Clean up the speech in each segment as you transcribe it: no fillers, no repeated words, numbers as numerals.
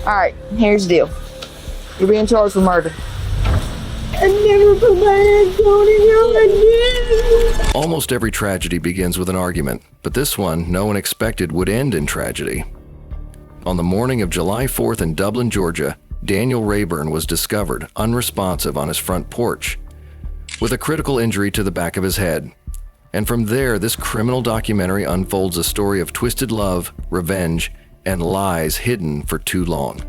Alright, here's the deal. You're being charged with murder. I never put my hands on him again. Almost every tragedy begins with an argument, but this one no one expected would end in tragedy. On the morning of July 4th in Dublin, Georgia, Daniel Rayburn was discovered unresponsive on his front porch with a critical injury to the back of his head. And from there, this criminal documentary unfolds a story of twisted love, revenge, and lies hidden for too long.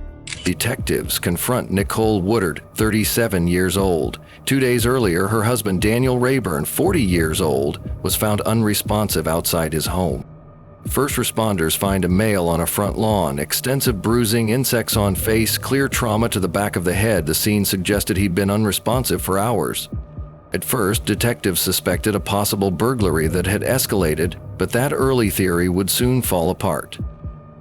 Detectives confront Nicole Woodard, 37 years old. 2 days earlier, her husband Daniel Rayburn, 40 years old, was found unresponsive outside his home. First responders find a male on a front lawn, extensive bruising, insects on face, clear trauma to the back of the head. The scene suggested he'd been unresponsive for hours. At first, detectives suspected a possible burglary that had escalated, but that early theory would soon fall apart.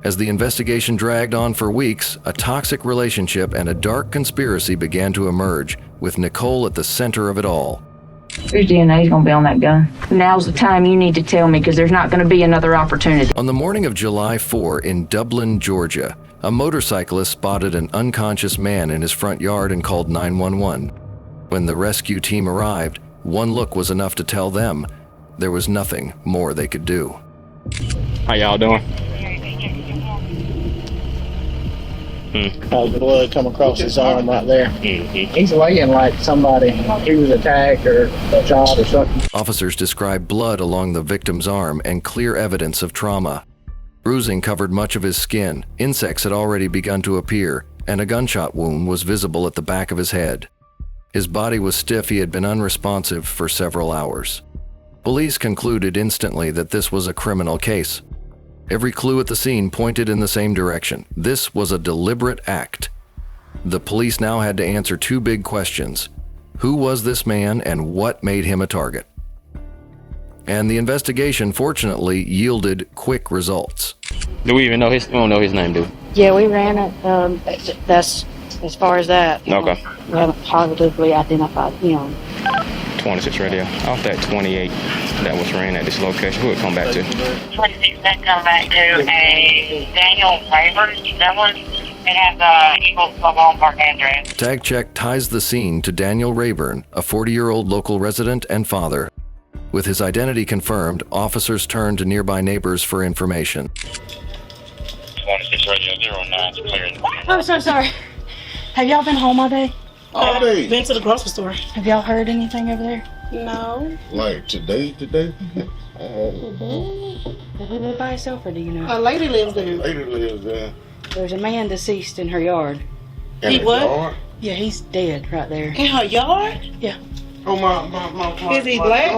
As the investigation dragged on for weeks, a toxic relationship and a dark conspiracy began to emerge, with Nicole at the center of it all. Whose DNA is going to be on that gun? Now's the time you need to tell me, because there's not going to be another opportunity. On the morning of July 4 in Dublin, Georgia, a motorcyclist spotted an unconscious man in his front yard and called 911. When the rescue team arrived, one look was enough to tell them there was nothing more they could do. How y'all doing? The blood come across his arm right there. He's laying like somebody, he was attacked or shot or something. Officers described blood along the victim's arm and clear evidence of trauma. Bruising covered much of his skin, insects had already begun to appear, and a gunshot wound was visible at the back of his head. His body was stiff. He had been unresponsive for several hours. Police concluded instantly that this was a criminal case. Every clue at the scene pointed in the same direction. This was a deliberate act. The police now had to answer two big questions. Who was this man and what made him a target? And the investigation fortunately yielded quick results. Do we even know his? We don't know his name, do we? Yeah, we ran it. That's as far as that. Okay. We haven't positively identified him. 26 radio. Off that 28 that was ran at this location. Who would come back to? 26 that come back to a Daniel Rayburn. That one. It has Eagles Mobile Park address. Tag check ties the scene to Daniel Rayburn, a 40-year-old local resident and father. With his identity confirmed, officers turned to nearby neighbors for information. 26 radio 09 cleared. I'm so sorry. Have y'all been home all day? All day. Been to the grocery store. Have y'all heard anything over there? No. Like today? Does he live by himself or do you know? A lady lives there. Lady lives there. There's a man deceased in her yard. In He the what? yard? Yeah, he's dead right there. In her yard? Yeah. Oh my. Is he black?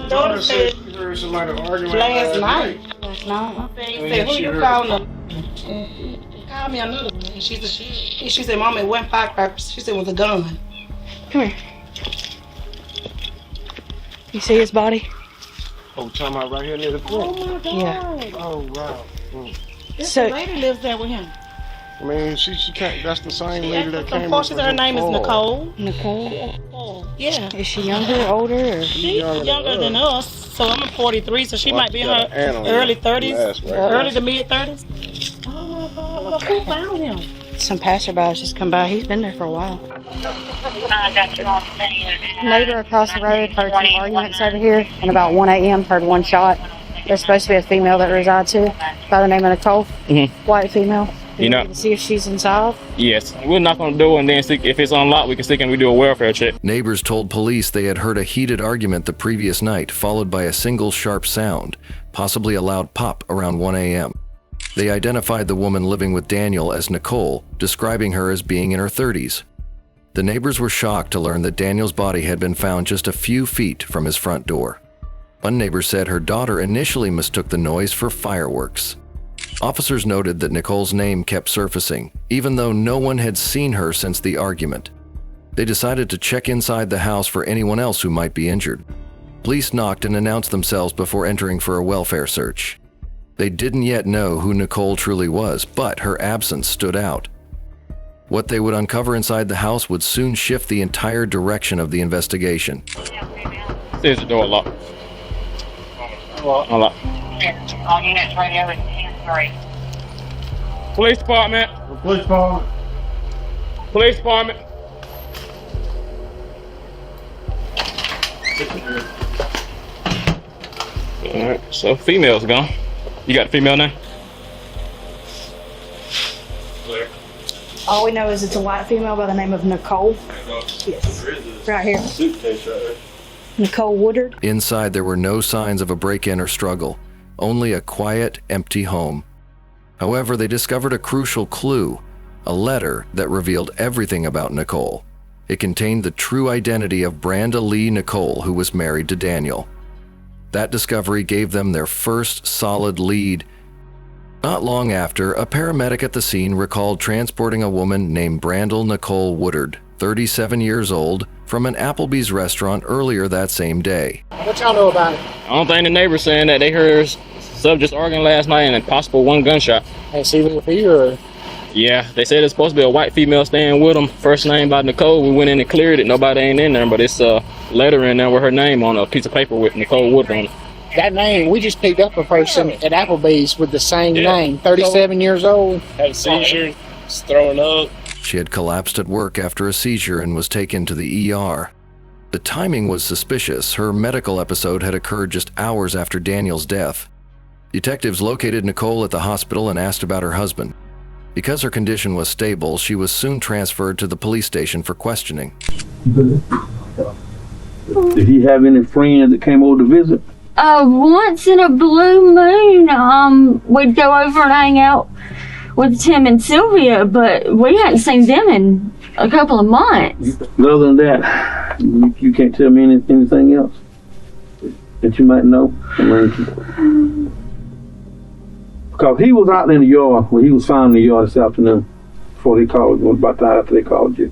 Daughter said she heard somebody arguing Last night. Last night. He said, who you calling? Call me another one. And she said, Mama, it wasn't firecrackers. She said it was a gun. Come here. You see his body? Oh, talking about right here near the pool. Oh my God. Yeah. Oh wow. This So- lady lives there with him. I mean, she can't. That's the same lady that came. She said her name is Nicole. Nicole? Yeah. Is she younger, older, or? She's younger than us. So I'm 43, so she might be in her early 30s. Right. Early to mid 30s. Oh my God. Who found him? Some passerbys just come by. He's been there for a while. I got you on scene. Neighbor across the road heard some arguments over here, and about 1 a.m. heard one shot. There's supposed to be a female that resides here by the name of Nicole. White female. You know. To see if she's inside. Yes. We'll knock on the door and then see if it's unlocked. We can stick and we do a welfare check. Neighbors told police they had heard a heated argument the previous night, followed by a single sharp sound, possibly a loud pop around 1 a.m. They identified the woman living with Daniel as Nicole, describing her as being in her 30s. The neighbors were shocked to learn that Daniel's body had been found just a few feet from his front door. One neighbor said her daughter initially mistook the noise for fireworks. Officers noted that Nicole's name kept surfacing, even though no one had seen her since the argument. They decided to check inside the house for anyone else who might be injured. Police knocked and announced themselves before entering for a welfare search. They didn't yet know who Nicole truly was, but her absence stood out. What they would uncover inside the house would soon shift the entire direction of the investigation. There's the door locked. Unlocked. All units radio is 10-3. Police department. Police department. Police department. Alright, so female's gone. You got the female name? All we know is it's a white female by the name of Nicole. Yes. Right here. Suitcase right there. Nicole Woodard. Inside, there were no signs of a break-in or struggle, only a quiet, empty home. However, they discovered a crucial clue, a letter that revealed everything about Nicole. It contained the true identity of BrandiLee Nicole, who was married to Daniel. That discovery gave them their first solid lead. Not long after, a paramedic at the scene recalled transporting a woman named BrandiLee Nicole Woodard, 37 years old, from an Applebee's restaurant earlier that same day. What y'all know about it? I don't think the neighbors saying that they heard subjects arguing last night and a possible one gunshot. Hey, see with you or? Yeah, they said it's supposed to be a white female staying with them. First name by Nicole. We went in and cleared it. Nobody ain't in there, but it's a letter in there with her name on a piece of paper with Nicole Woodard on it. That name, we just picked up a person at Applebee's with the same name, 37 years old. Had a seizure, was throwing up. She had collapsed at work after a seizure and was taken to the ER. The timing was suspicious. Her medical episode had occurred just hours after Daniel's death. Detectives located Nicole at the hospital and asked about her husband. Because her condition was stable, she was soon transferred to the police station for questioning. Did he have any friends that came over to visit? Once in a blue moon, we'd go over and hang out with Tim and Sylvia, but we hadn't seen them in a couple of months. Other than that, you can't tell me anything else that you might know? Because he was out in the yard when he was found in the yard this afternoon before they called, about the time after they called you.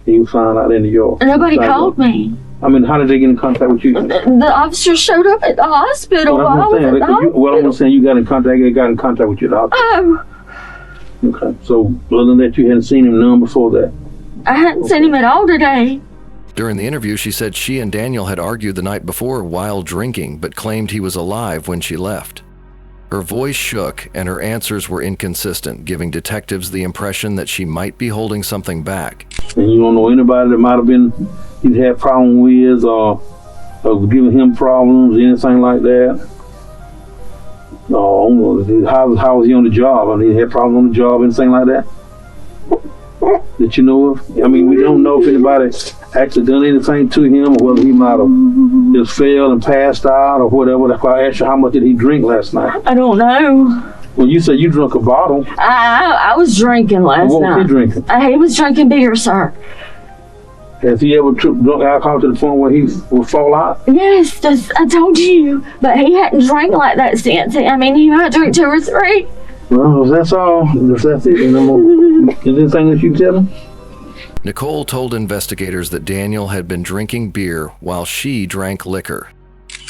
He was found out in the yard. Nobody called me. I mean, how did they get in contact with you? The officer showed up at the hospital. What I'm saying, you got in contact with you at the hospital. Okay, so other than that, you hadn't seen him none before that? I hadn't seen him at all today. During the interview, she said she and Daniel had argued the night before while drinking, but claimed he was alive when she left. Her voice shook and her answers were inconsistent, giving detectives the impression that she might be holding something back. And you don't know anybody that might have been he'd had problems with or giving him problems, anything like that? No, how was he on the job? I mean, he had problems on the job, anything like that? That you know of? I mean, we don't know if anybody actually done anything to him or whether he might have just fell and passed out or whatever. That's why I asked you how much did he drink last night? I don't know. Well, you said you drank a bottle. I was drinking last night. What was he drinking? He was drinking beer, sir. Has he ever drunk alcohol to the point where he would fall out? Yes, I told you. But he hadn't drank like that since. I mean, he might drink 2 or 3. Well, if that's all, if that's it, is there anything that you can tell him? Nicole told investigators that Daniel had been drinking beer while she drank liquor.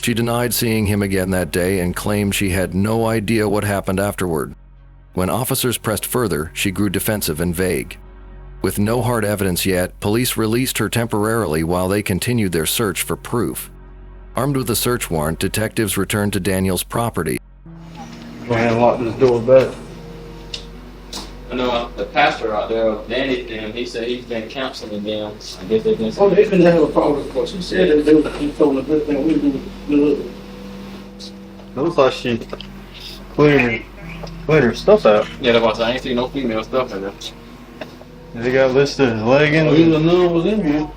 She denied seeing him again that day and claimed she had no idea what happened afterward. When officers pressed further, she grew defensive and vague. With no hard evidence yet, police released her temporarily while they continued their search for proof. Armed with a search warrant, detectives returned to Daniel's property. Go ahead and lock this door back. I know the pastor out there, Danny, he said he's been counseling them. I guess they've been. Oh, they've been having a problem, of course. He said that he told them a good thing. We do good. It looks like she cleared her stuff out. Yeah, that's why I ain't seen no female stuff in there. They got listed as leggings. Even none was in here.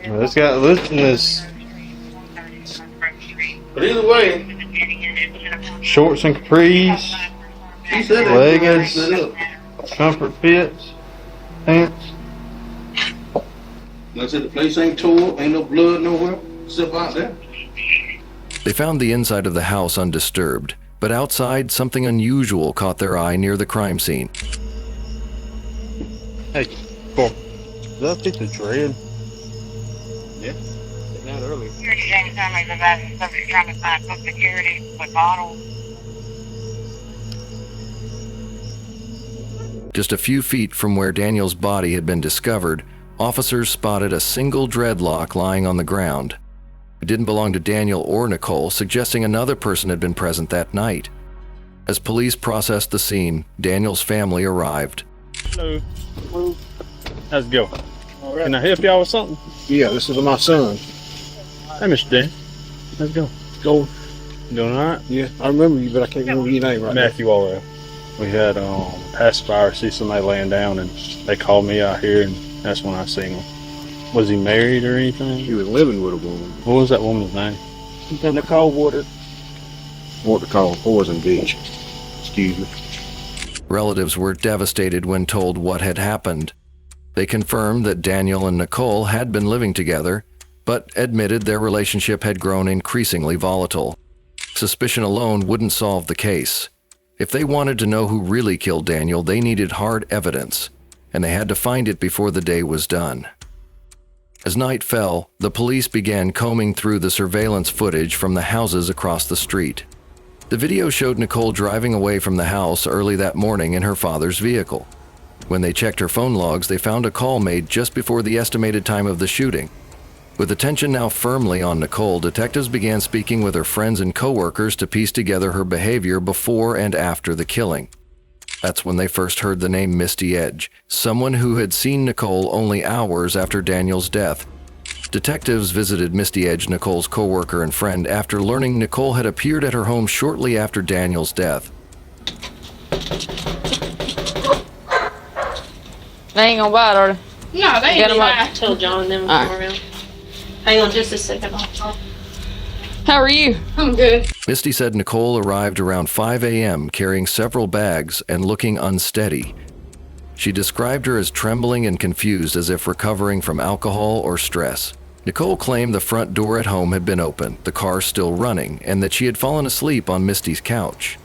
It's got listed as But either way, shorts and capris, he said that leggings, comfort fits, pants. Like I said, the place ain't tore, ain't no blood nowhere, except out there. They found the inside of the house undisturbed, but outside, something unusual caught their eye near the crime scene. Hey, cool. Does that fit the dread? Yeah, not early. Security James Summers about subject trying to find book security with bottles. Just a few feet from where Daniel's body had been discovered, officers spotted a single dreadlock lying on the ground. It didn't belong to Daniel or Nicole, suggesting another person had been present that night. As police processed the scene, Daniel's family arrived. Hello. How's it going? All right. Can I help y'all with something? Yeah, this is my son. Hey, Mr. Dan. How's it going? Go. You doing all right? Yeah, I remember you, but I can't remember your name right now. Matthew Allred. We had pacifier, see somebody laying down, and they called me out here, and that's when I seen him. Was he married or anything? He was living with a woman. What was that woman's name? Nicole Woodard. What to call Poison Beach. Excuse me. Relatives were devastated when told what had happened. They confirmed that Daniel and Nicole had been living together, but admitted their relationship had grown increasingly volatile. Suspicion alone wouldn't solve the case. If they wanted to know who really killed Daniel, they needed hard evidence, and they had to find it before the day was done. As night fell, the police began combing through the surveillance footage from the houses across the street. The video showed Nicole driving away from the house early that morning in her father's vehicle. When they checked her phone logs, they found a call made just before the estimated time of the shooting. With attention now firmly on Nicole, detectives began speaking with her friends and coworkers to piece together her behavior before and after the killing. That's when they first heard the name Misty Edge, someone who had seen Nicole only hours after Daniel's death. Detectives visited Misty Edge, Nicole's coworker and friend, after learning Nicole had appeared at her home shortly after Daniel's death. They ain't gonna bite, are they? No, they ain't gonna bite. bite. I told John and them to come around. Hang on just a second. How are you? I'm good. Misty said Nicole arrived around 5 a.m. carrying several bags and looking unsteady. She described her as trembling and confused, as if recovering from alcohol or stress. Nicole claimed the front door at home had been open, the car still running, and that she had fallen asleep on Misty's couch.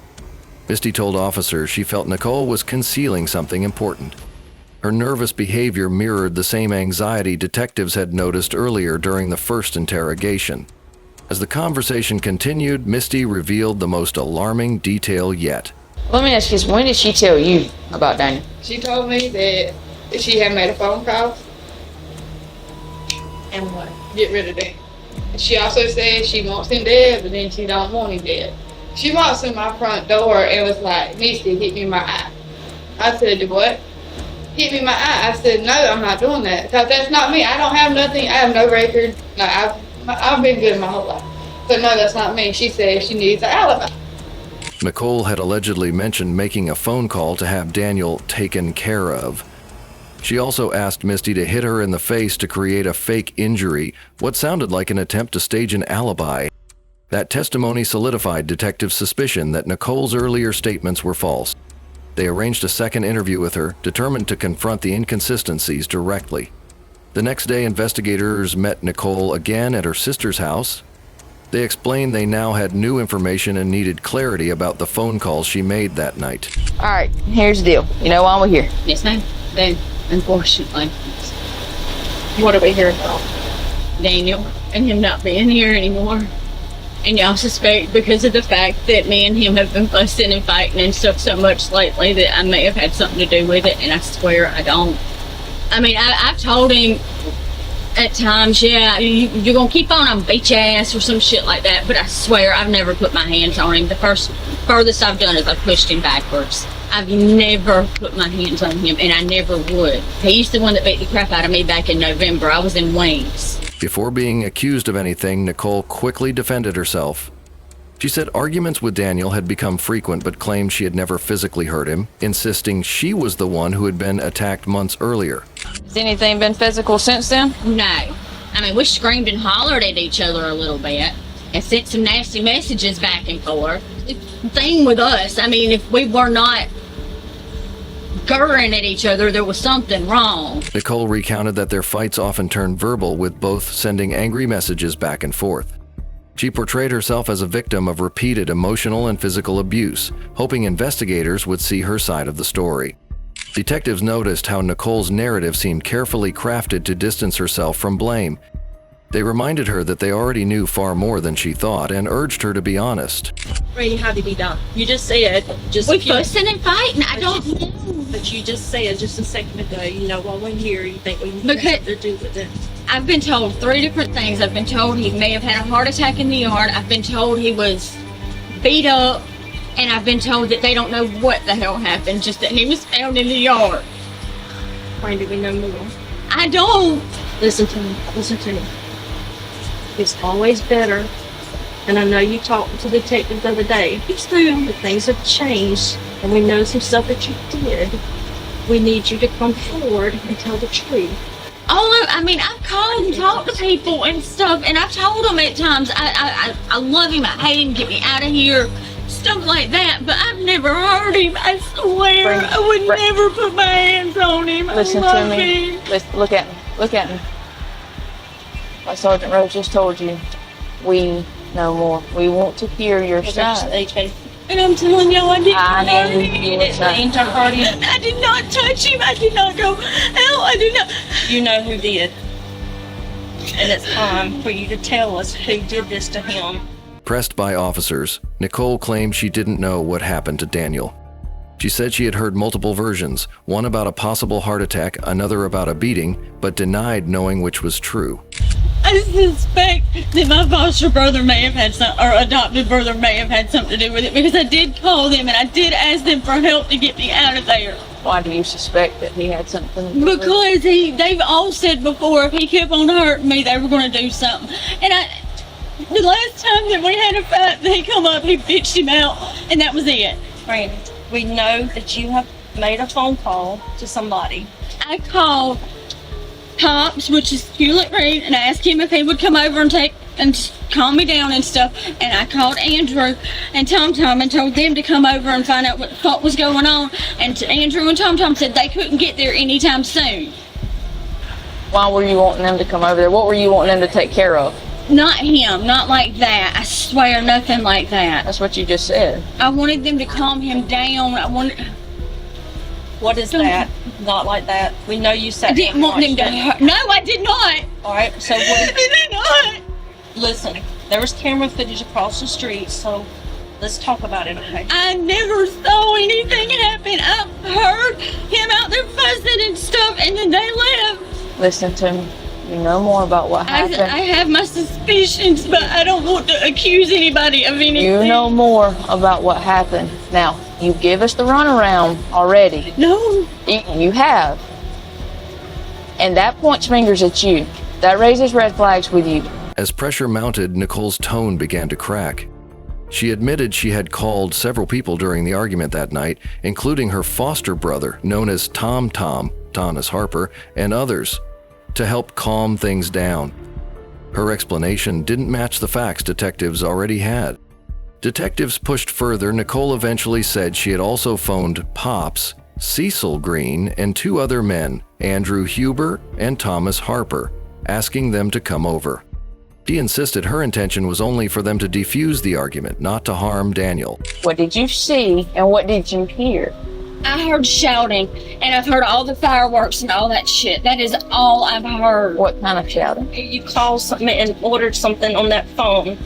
Misty told officers she felt Nicole was concealing something important. Her nervous behavior mirrored the same anxiety detectives had noticed earlier during the first interrogation. As the conversation continued, Misty revealed the most alarming detail yet. Let me ask you this, when did she tell you about Daniel? She told me that she had made a phone call. And what? Get rid of Daniel. And she also said she wants him dead, but then she don't want him dead. She walks in my front door and was like, Misty, hit me in my eye. I said, what? Hit me in my eye. I said, no, I'm not doing that. Because that's not me. I don't have nothing. I have no record. Like, I've been good my whole life. So no, that's not me. She said she needs an alibi. Nicole had allegedly mentioned making a phone call to have Daniel taken care of. She also asked Misty to hit her in the face to create a fake injury, what sounded like an attempt to stage an alibi. That testimony solidified detectives' suspicion that Nicole's earlier statements were false. They arranged a second interview with her, determined to confront the inconsistencies directly. The next day, investigators met Nicole again at her sister's house. They explained they now had new information and needed clarity about the phone calls she made that night. All right, here's the deal. You know why we're here? Yes, ma'am. Then, unfortunately, What are we here about? Daniel and him not being here anymore. And y'all suspect because of the fact that me and him have been fussing and fighting and stuff so much lately that I may have had something to do with it, and I swear I don't. I mean, I've told him at times, yeah, you're gonna keep on beat your ass or some shit like that, but I swear I've never put my hands on him. The furthest I've done is I pushed him backwards. I've never put my hands on him, and I never would. He's the one that beat the crap out of me back in November. I was in Wings. Before being accused of anything, Nicole quickly defended herself. She said arguments with Daniel had become frequent, but claimed she had never physically hurt him, insisting she was the one who had been attacked months earlier. Has anything been physical since then? No. I mean, we screamed and hollered at each other a little bit and sent some nasty messages back and forth. The thing with us, I mean, if we were not gurring at each other, there was something wrong. Nicole recounted that their fights often turned verbal, with both sending angry messages back and forth. She portrayed herself as a victim of repeated emotional and physical abuse, hoping investigators would see her side of the story. Detectives noticed how Nicole's narrative seemed carefully crafted to distance herself from blame. They reminded her that they already knew far more than she thought and urged her to be honest. Brady, how did he die? You just said we fussing and fighting. I don't know. But you just said just a second ago, you know, while we're here, you think we have Because- to do with it. I've been told 3 different things. I've been told he may have had a heart attack in the yard. I've been told he was beat up And I've been told that they don't know what the hell happened, just that he was found in the yard. Why do we know more? I don't. Listen to me. Listen to me. It's always better. And I know you talked to the detective the other day. It's true. But things have changed, and we know some stuff that you did. We need you to come forward and tell the truth. I've called and talked to people and stuff, and I've told them at times, I love him, I hate him, get me out of here, stuff like that, but I've never heard him. I swear, I would never put my hands on him. Listen I to love me. him. Look at me. Look at me. Like Sergeant Rose just told you, we know more. We want to hear your side. And I'm telling y'all, I didn't hurt him. I did not touch him. I did not go, hell, I did not. You know who did. And it's time for you to tell us who did this to him. Pressed by officers, Nicole claimed she didn't know what happened to Daniel. She said she had heard multiple versions, one about a possible heart attack, another about a beating, but denied knowing which was true. I suspect that my foster brother may have had or adopted brother may have had something to do with it, because I did call them and I did ask them for help to get me out of there. Why do you suspect that he had something to do with it? Because they've all said before, if he kept on hurting me, they were going to do something. And the last time that we had a fight, they come up, he bitched him out, and that was it. Brandi, we know that you have made a phone call to somebody. I called Tops, which is Hewlett Reed, and I asked him if he would come over and calm me down and stuff. And I called Andrew and Tom and told them to come over and find out what was going on. And Andrew and Tom said they couldn't get there anytime soon. Why were you wanting them to come over there? What were you wanting them to take care of? Not him, not like that. I swear, nothing like that. That's what you just said. I wanted them to calm him down. What is that? Not like that. We know you said. I didn't want them to hurt. No, I did not. All right, so what? I did not. Listen, there was camera footage across the street, so let's talk about it, okay? I never saw anything happen. I heard him out there fussing and stuff, and then they left. Listen to me. You know more about what happened. I have my suspicions, but I don't want to accuse anybody of anything. You know more about what happened. Now, you give us the runaround already. No. You have. And that points fingers at you. That raises red flags with you. As pressure mounted, Nicole's tone began to crack. She admitted she had called several people during the argument that night, including her foster brother, known as Thomas Harper, and others, to help calm things down. Her explanation didn't match the facts detectives already had. Detectives pushed further. Nicole eventually said she had also phoned Pops, Cecil Green, and two other men, Andrew Huber and Thomas Harper, asking them to come over. She insisted her intention was only for them to defuse the argument, not to harm Daniel. What did you see and what did you hear? I heard shouting, and I've heard all the fireworks and all that shit. That is all I've heard. What kind of shouting? You called something and ordered something on that phone.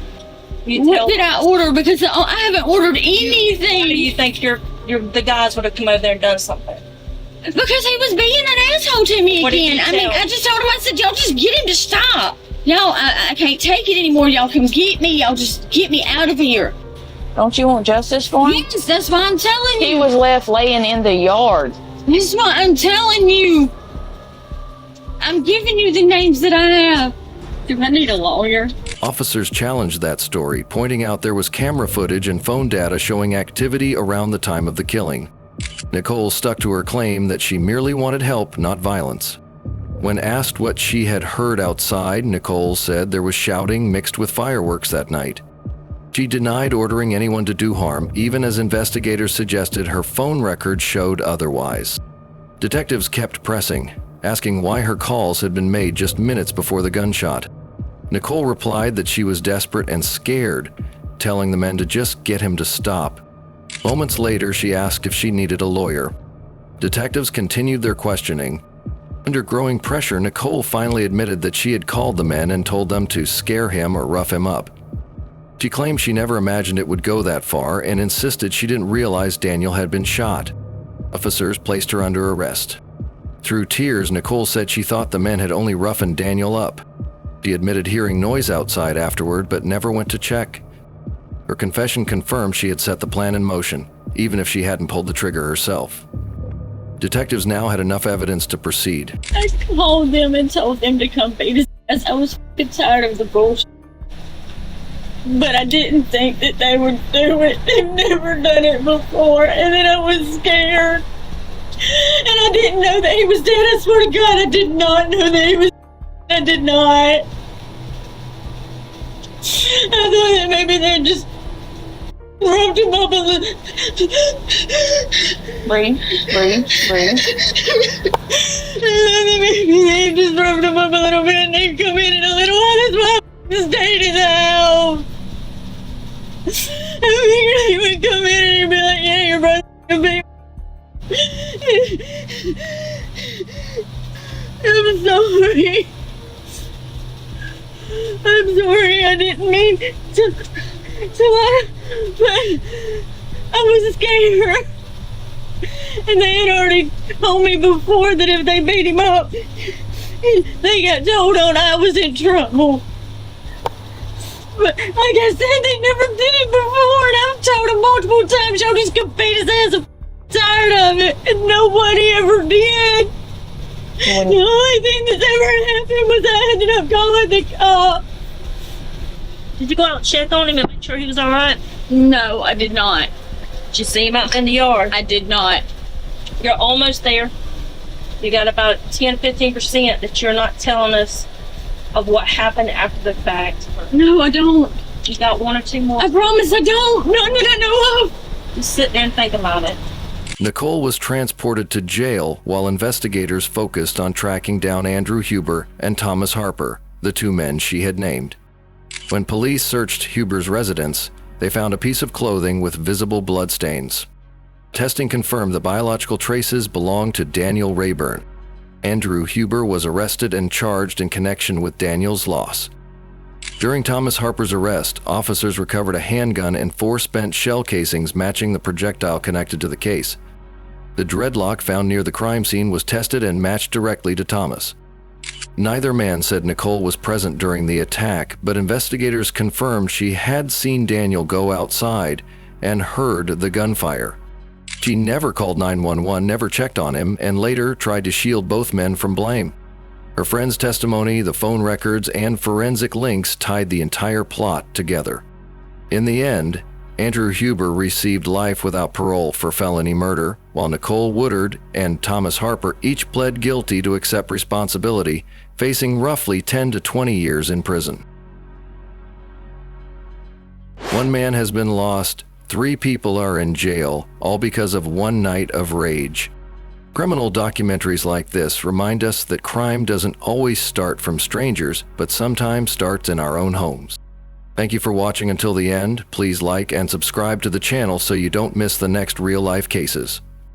What did I order? Because I haven't ordered anything. Why do you think the guys would have come over there and done something? Because he was being an asshole to me again. I just told him, I said, y'all just get him to stop. Y'all, I can't take it anymore. Y'all come get me. Y'all just get me out of here. Don't you want justice for him? Yes, that's why I'm telling you. He was left laying in the yard. That's why I'm telling you. I'm giving you the names that I have. Do I need a lawyer? Officers challenged that story, pointing out there was camera footage and phone data showing activity around the time of the killing. Nicole stuck to her claim that she merely wanted help, not violence. When asked what she had heard outside, Nicole said there was shouting mixed with fireworks that night. She denied ordering anyone to do harm, even as investigators suggested her phone records showed otherwise. Detectives kept pressing, asking why her calls had been made just minutes before the gunshot. Nicole replied that she was desperate and scared, telling the men to just get him to stop. Moments later, she asked if she needed a lawyer. Detectives continued their questioning. Under growing pressure, Nicole finally admitted that she had called the men and told them to scare him or rough him up. She claimed she never imagined it would go that far and insisted she didn't realize Daniel had been shot. Officers placed her under arrest. Through tears, Nicole said she thought the men had only roughened Daniel up. She admitted hearing noise outside afterward, but never went to check. Her confession confirmed she had set the plan in motion, even if she hadn't pulled the trigger herself. Detectives now had enough evidence to proceed. I called them and told them to come beat his ass. I was f***ing tired of the bullshit. But I didn't think that they would do it. They've never done it before. And then I was scared. And I didn't know that he was dead. I swear to God, I did not know that he was dead. I did not. I thought that maybe they just rubbed him up a little. Breathe. Maybe they just rubbed him up a little bit and they'd come in a little while. That's why I stayed in the house. I figured he would come in and he'd be like, yeah, your brother's gonna be. I'm sorry. I'm sorry, I didn't mean to lie, but I was scared. And they had already told me before that if they beat him up, they got told on I was in trouble. But like I said, they never did it before, and I've told him multiple times, y'all just come beat his ass. I'm tired of it, and nobody ever did. The only thing that's ever happened was I ended up calling the cops. Did you go out and check on him and make sure he was all right? No, I did not. Did you see him out in the yard? I did not. You're almost there. You got about 10-15% that you're not telling us of what happened after the fact. No, I don't. You got 1 or 2 more? I promise I don't. None that I know of. Just sit there and think about it. Nicole was transported to jail while investigators focused on tracking down Andrew Huber and Thomas Harper, the 2 men she had named. When police searched Huber's residence, they found a piece of clothing with visible bloodstains. Testing confirmed the biological traces belonged to Daniel Rayburn. Andrew Huber was arrested and charged in connection with Daniel's loss. During Thomas Harper's arrest, officers recovered a handgun and 4 spent shell casings matching the projectile connected to the case. The dreadlock found near the crime scene was tested and matched directly to Thomas. Neither man said Nicole was present during the attack, but investigators confirmed she had seen Daniel go outside and heard the gunfire. She never called 911, never checked on him, and later tried to shield both men from blame. Her friend's testimony, the phone records, and forensic links tied the entire plot together. In the end, Andrew Huber received life without parole for felony murder, while Nicole Woodard and Thomas Harper each pled guilty to accept responsibility, facing roughly 10 to 20 years in prison. 1 man has been lost, 3 people are in jail, all because of 1 night of rage. Criminal documentaries like this remind us that crime doesn't always start from strangers, but sometimes starts in our own homes. Thank you for watching until the end. Please like and subscribe to the channel so you don't miss the next real-life cases.